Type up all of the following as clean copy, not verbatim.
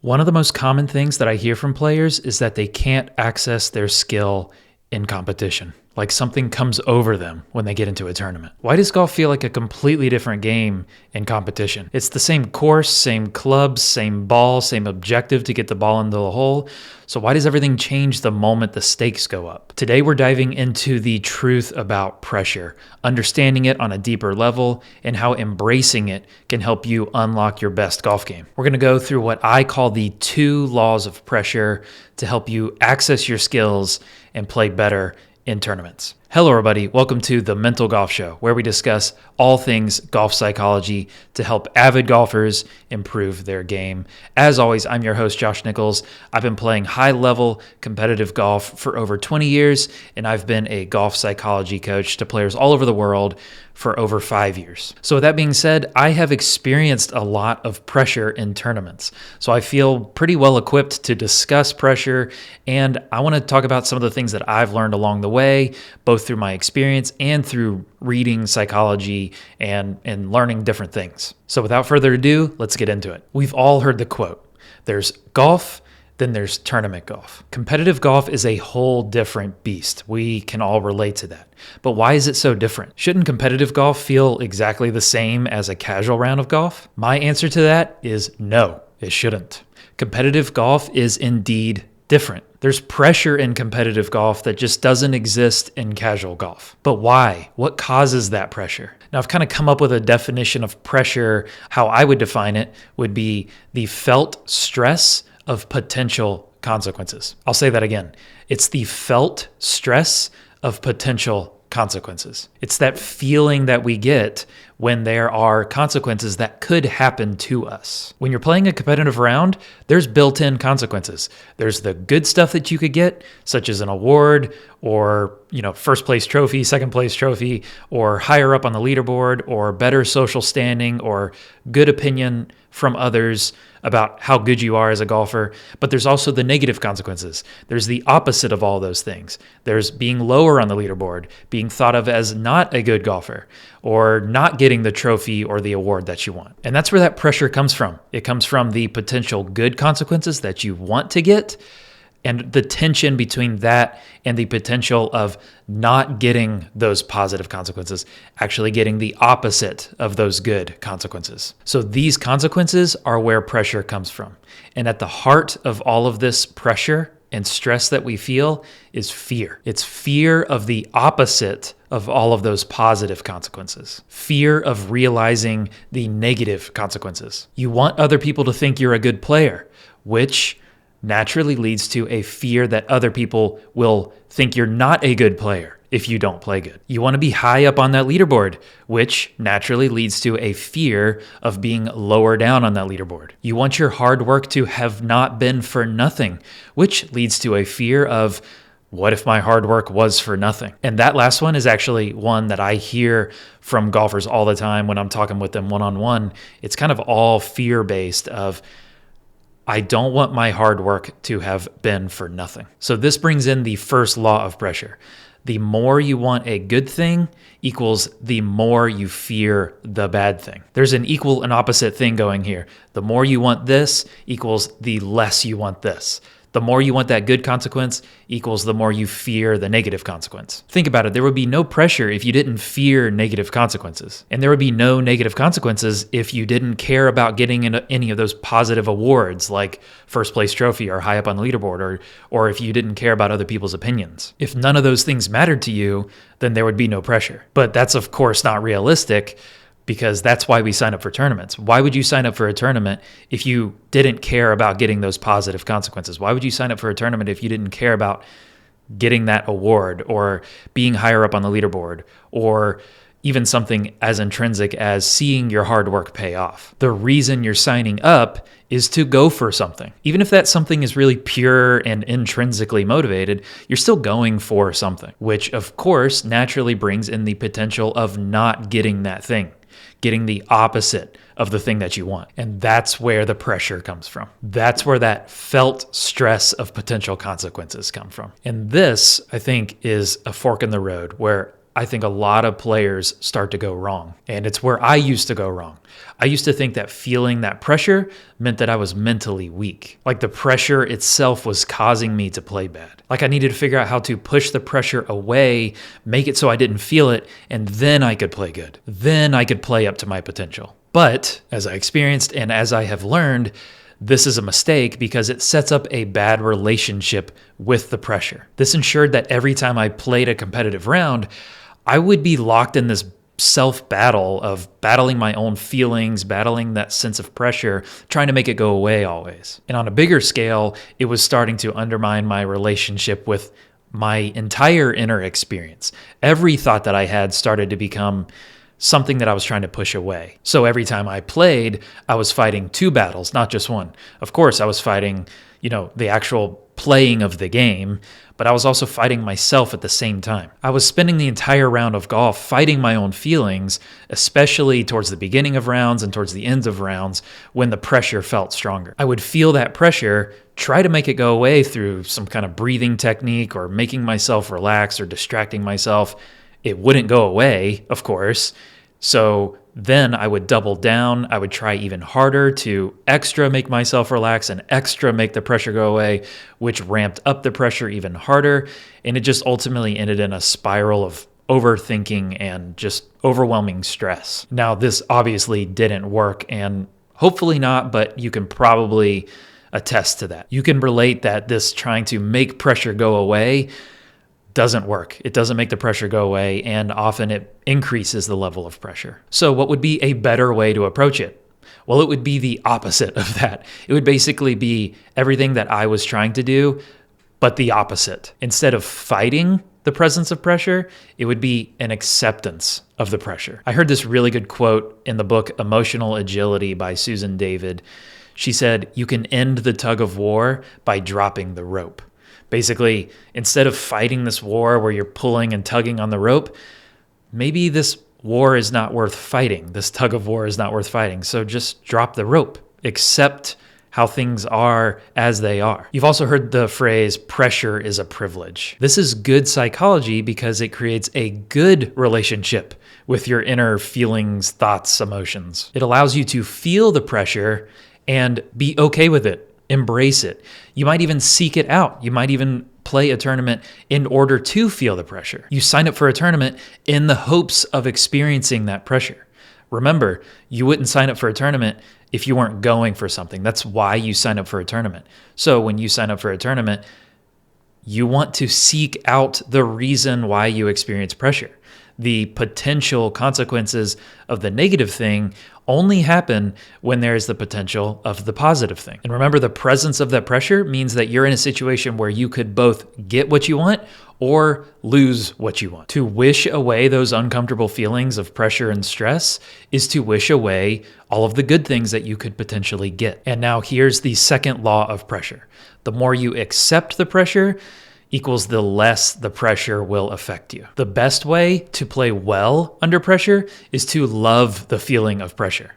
One of the most common things that I hear from players is that they can't access their skill in competition. Like something comes over them when they get into a tournament. Why does golf feel like a completely different game in competition? It's the same course, same clubs, same ball, same objective to get the ball into the hole. So why does everything change the moment the stakes go up? Today we're diving into the truth about pressure, understanding it on a deeper level, and how embracing it can help you unlock your best golf game. We're going to go through what I call the 2 laws of pressure to help you access your skills and play better in tournaments. Hello everybody, welcome to the Mental Golf Show, where we discuss all things golf psychology to help avid golfers improve their game. As always, I'm your host, Josh Nichols. I've been playing high-level competitive golf for over 20 years, and I've been a golf psychology coach to players all over the world for over 5 years. So with that being said, I have experienced a lot of pressure in tournaments. So I feel pretty well equipped to discuss pressure, and I want to talk about some of the things that I've learned along the way, both through my experience and through reading psychology and learning different things. So without further ado, let's get into it. We've all heard the quote, there's golf, then there's tournament golf. Competitive golf is a whole different beast. We can all relate to that. But why is it so different? Shouldn't competitive golf feel exactly the same as a casual round of golf? My answer to that is no, it shouldn't. Competitive golf is indeed different. There's pressure in competitive golf that just doesn't exist in casual golf. But why? What causes that pressure? Now, I've kind of come up with a definition of pressure. How I would define it would be the felt stress of potential consequences. I'll say that again. It's the felt stress of potential consequences. It's that feeling that we get when there are consequences that could happen to us. When you're playing a competitive round, there's built-in consequences. There's the good stuff that you could get, such as an award or, first place trophy, second place trophy, or higher up on the leaderboard, or better social standing, or good opinion from others about how good you are as a golfer. But there's also the negative consequences. There's the opposite of all those things. There's being lower on the leaderboard, being thought of as not a good golfer, or not getting the trophy or the award that you want. And that's where that pressure comes from. It comes from the potential good consequences that you want to get, and the tension between that and the potential of not getting those positive consequences, actually getting the opposite of those good consequences. So these consequences are where pressure comes from. And at the heart of all of this pressure and stress that we feel is fear. It's fear of the opposite of all of those positive consequences. Fear of realizing the negative consequences. You want other people to think you're a good player, which naturally leads to a fear that other people will think you're not a good player if you don't play good. You want to be high up on that leaderboard, which naturally leads to a fear of being lower down on that leaderboard. You want your hard work to have not been for nothing, which leads to a fear of, what if my hard work was for nothing? And that last one is actually one that I hear from golfers all the time when I'm talking with them one-on-one. It's kind of all fear-based of, I don't want my hard work to have been for nothing. So this brings in the first law of pressure. The more you want a good thing equals the more you fear the bad thing. There's an equal and opposite thing going here. The more you want this equals the less you want this. The more you want that good consequence equals the more you fear the negative consequence. Think about it. There would be no pressure if you didn't fear negative consequences. And there would be no negative consequences if you didn't care about getting any of those positive awards like first place trophy or high up on the leaderboard, or if you didn't care about other people's opinions. If none of those things mattered to you, then there would be no pressure. But that's of course not realistic, because that's why we sign up for tournaments. Why would you sign up for a tournament if you didn't care about getting those positive consequences? Why would you sign up for a tournament if you didn't care about getting that award or being higher up on the leaderboard, or even something as intrinsic as seeing your hard work pay off? The reason you're signing up is to go for something. Even if that something is really pure and intrinsically motivated, you're still going for something, which of course naturally brings in the potential of not getting that thing, getting the opposite of the thing that you want. And that's where the pressure comes from. That's where that felt stress of potential consequences come from. And this, I think, is a fork in the road where I think a lot of players start to go wrong. And it's where I used to go wrong. I used to think that feeling that pressure meant that I was mentally weak. Like the pressure itself was causing me to play bad. Like I needed to figure out how to push the pressure away, make it so I didn't feel it, and then I could play good. Then I could play up to my potential. But as I experienced and as I have learned, this is a mistake because it sets up a bad relationship with the pressure. This ensured that every time I played a competitive round, I would be locked in this self-battle of battling my own feelings, battling that sense of pressure, trying to make it go away always. And on a bigger scale, it was starting to undermine my relationship with my entire inner experience. Every thought that I had started to become something that I was trying to push away. So every time I played, I was fighting two battles, not just one. Of course, I was fighting, the actual playing of the game, but I was also fighting myself at the same time. I was spending the entire round of golf fighting my own feelings, especially towards the beginning of rounds and towards the ends of rounds when the pressure felt stronger. I would feel that pressure, try to make it go away through some kind of breathing technique or making myself relax or distracting myself. It wouldn't go away, of course. So then I would double down. I would try even harder to extra make myself relax and extra make the pressure go away, which ramped up the pressure even harder. And it just ultimately ended in a spiral of overthinking and just overwhelming stress. Now, this obviously didn't work, and hopefully not, but you can probably attest to that. You can relate that this trying to make pressure go away doesn't work. It doesn't make the pressure go away, and often it increases the level of pressure. So what would be a better way to approach it? Well, it would be the opposite of that. It would basically be everything that I was trying to do, but the opposite. Instead of fighting the presence of pressure, it would be an acceptance of the pressure. I heard this really good quote in the book Emotional Agility by Susan David. She said, "You can end the tug of war by dropping the rope." Basically, instead of fighting this war where you're pulling and tugging on the rope, maybe this war is not worth fighting. This tug of war is not worth fighting. So just drop the rope. Accept how things are as they are. You've also heard the phrase, pressure is a privilege. This is good psychology because it creates a good relationship with your inner feelings, thoughts, emotions. It allows you to feel the pressure and be okay with it. Embrace it. You might even seek it out. You might even play a tournament in order to feel the pressure. You sign up for a tournament in the hopes of experiencing that pressure. Remember, you wouldn't sign up for a tournament if you weren't going for something. That's why you sign up for a tournament. So when you sign up for a tournament, you want to seek out the reason why you experience pressure. The potential consequences of the negative thing only happen when there is the potential of the positive thing. And remember, the presence of that pressure means that you're in a situation where you could both get what you want or lose what you want. To wish away those uncomfortable feelings of pressure and stress is to wish away all of the good things that you could potentially get. And now here's the second law of pressure. The more you accept the pressure, equals the less the pressure will affect you. The best way to play well under pressure is to love the feeling of pressure.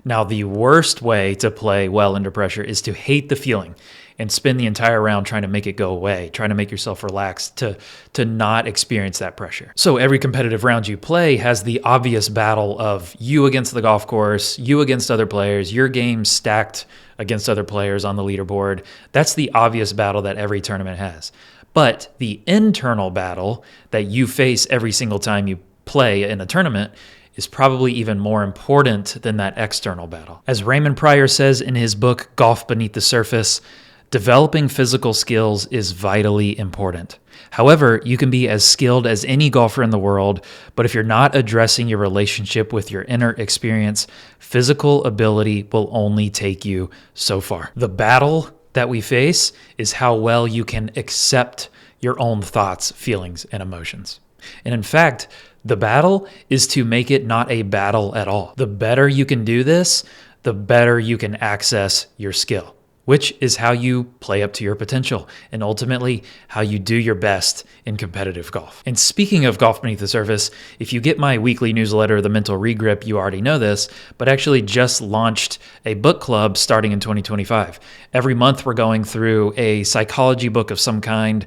Now, the worst way to play well under pressure is to hate the feeling and spend the entire round trying to make it go away, trying to make yourself relax, to not experience that pressure. So every competitive round you play has the obvious battle of you against the golf course, you against other players, your game stacked against other players on the leaderboard. That's the obvious battle that every tournament has. But the internal battle that you face every single time you play in a tournament is probably even more important than that external battle. As Raymond Pryor says in his book, Golf Beneath the Surface, developing physical skills is vitally important. However, you can be as skilled as any golfer in the world, but if you're not addressing your relationship with your inner experience, physical ability will only take you so far. The battle that we face is how well you can accept your own thoughts, feelings, and emotions. And in fact, the battle is to make it not a battle at all. The better you can do this, the better you can access your skill, which is how you play up to your potential and ultimately how you do your best in competitive golf. And speaking of Golf Beneath the Surface, if you get my weekly newsletter, The Mental Regrip, you already know this, but actually just launched a book club starting in 2025. Every month we're going through a psychology book of some kind,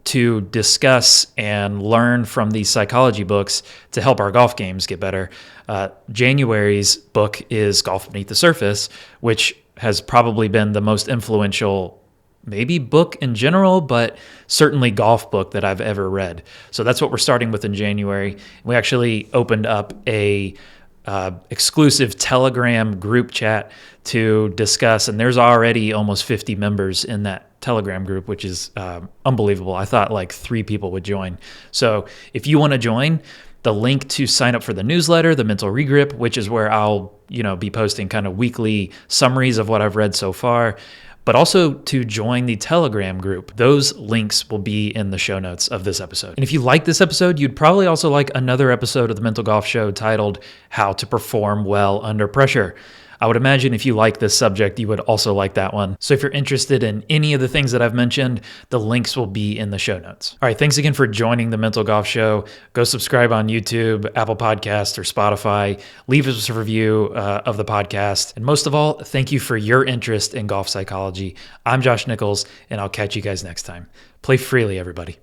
to discuss and learn from these psychology books to help our golf games get better. January's book is Golf Beneath the Surface, which has probably been the most influential maybe book in general, but certainly golf book that I've ever read. So that's what we're starting with in January. We actually opened up a exclusive Telegram group chat to discuss, and there's already almost 50 members in that Telegram group, which is unbelievable. I thought like 3 people would join. So if you want to join, the link to sign up for the newsletter, the Mental Regrip, which is where I'll be posting kind of weekly summaries of what I've read so far, but also to join the Telegram group. Those links will be in the show notes of this episode. And if you like this episode, you'd probably also like another episode of the Mental Golf Show titled How to Perform Well Under Pressure. I would imagine if you like this subject, you would also like that one. So if you're interested in any of the things that I've mentioned, the links will be in the show notes. All right, thanks again for joining the Mental Golf Show. Go subscribe on YouTube, Apple Podcasts, or Spotify. Leave us a review of the podcast. And most of all, thank you for your interest in golf psychology. I'm Josh Nichols, and I'll catch you guys next time. Play freely, everybody.